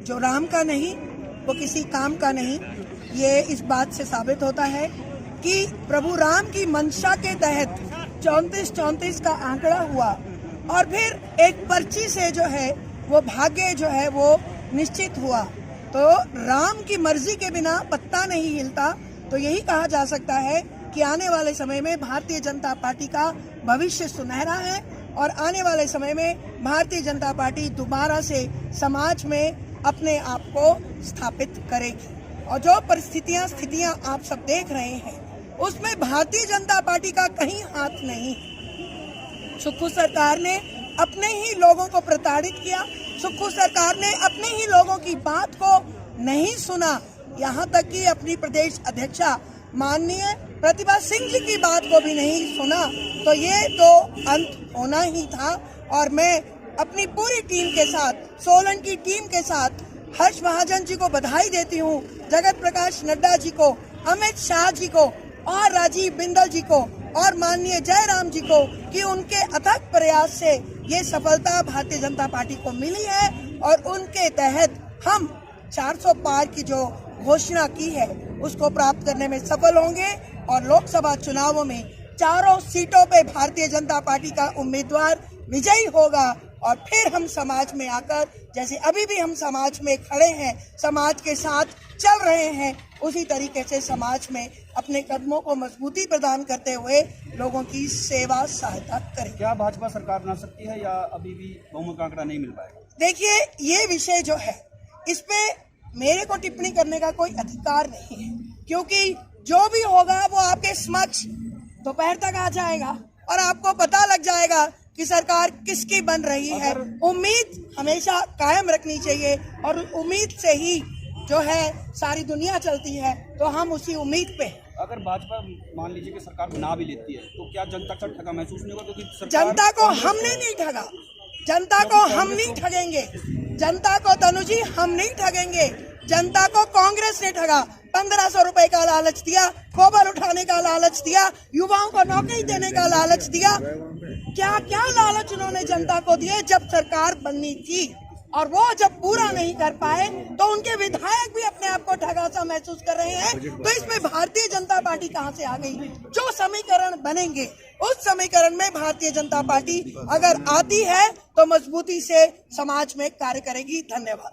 जो राम का नहीं वो किसी काम का नहीं। ये इस बात से साबित होता है कि प्रभु राम की मंशा के तहत 34-34 का आंकड़ा हुआ और फिर एक पर्ची से जो है वो भाग्य जो है वो निश्चित हुआ। तो राम की मर्जी के बिना पत्ता नहीं हिलता। तो यही कहा जा सकता है कि आने वाले समय में भारतीय जनता पार्टी का भविष्य सुनहरा है और आने वाले समय में भारतीय जनता पार्टी दोबारा से समाज में अपने आप को स्थापित करेगी। और जो स्थितियां आप सब देख रहे हैं उसमें भारतीय जनता पार्टी का कहीं हाथ नहीं। सुक्खू सरकार ने अपने ही लोगों को प्रताड़ित किया, सुक्खू सरकार ने अपने ही लोगों की बात को नहीं सुना, यहाँ तक कि अपनी प्रदेश अध्यक्षा माननीय प्रतिभा सिंह जी की बात को भी नहीं सुना। तो ये तो अंत होना ही था। और मैं अपनी पूरी टीम के साथ, सोलन की टीम के साथ हर्ष महाजन जी को बधाई देती हूँ, जगत प्रकाश नड्डा जी को, अमित शाह जी को और राजीव बिंदल जी को और माननीय जयराम जी को कि उनके अथक प्रयास से ये सफलता भारतीय जनता पार्टी को मिली है और उनके तहत हम 400 पार की जो घोषणा की है उसको प्राप्त करने में सफल होंगे और लोकसभा चुनावों में चारों सीटों पे भारतीय जनता पार्टी का उम्मीदवार विजयी होगा। और फिर हम समाज में आकर, जैसे अभी भी हम समाज में खड़े हैं, समाज के साथ चल रहे हैं, उसी तरीके से समाज में अपने कदमों को मजबूती प्रदान करते हुए लोगों की सेवा सहायता करें। क्या भाजपा सरकार बना सकती है या अभी भी बहुमत का आंकड़ा नहीं मिल पाएगा? देखिए, ये विषय जो है इस पे मेरे को टिप्पणी करने का कोई अधिकार नहीं है, क्योंकि जो भी होगा वो आपके समक्ष दोपहर तक आ जाएगा और आपको पता लग जाएगा कि सरकार किसकी बन रही है। उम्मीद हमेशा कायम रखनी चाहिए और उम्मीद से ही जो है सारी दुनिया चलती है। तो हम उसी उम्मीद पे। अगर भाजपा मान लीजिए कि सरकार बना भी लेती है तो क्या जनता का ठगा महसूस नहीं होगा? क्योंकि जनता को हमने नहीं ठगा, जनता को हम नहीं ठगेंगे, जनता को तनुजी हम नहीं ठगेंगे, जनता को कांग्रेस ने ठगा। 1500 रुपए का लालच दिया, गोबर उठाने का लालच दिया, युवाओं को नौकरी देने का लालच दिया। क्या क्या लालच उन्होंने जनता को दिए जब सरकार बननी थी, और वो जब पूरा नहीं कर पाए तो उनके विधायक भी अपने आप को ठगा सा महसूस कर रहे हैं। तो इसमें भारतीय जनता पार्टी कहां से आ गई? जो समीकरण बनेंगे उस समीकरण में भारतीय जनता पार्टी अगर आती है तो मजबूती से समाज में कार्य करेगी। धन्यवाद।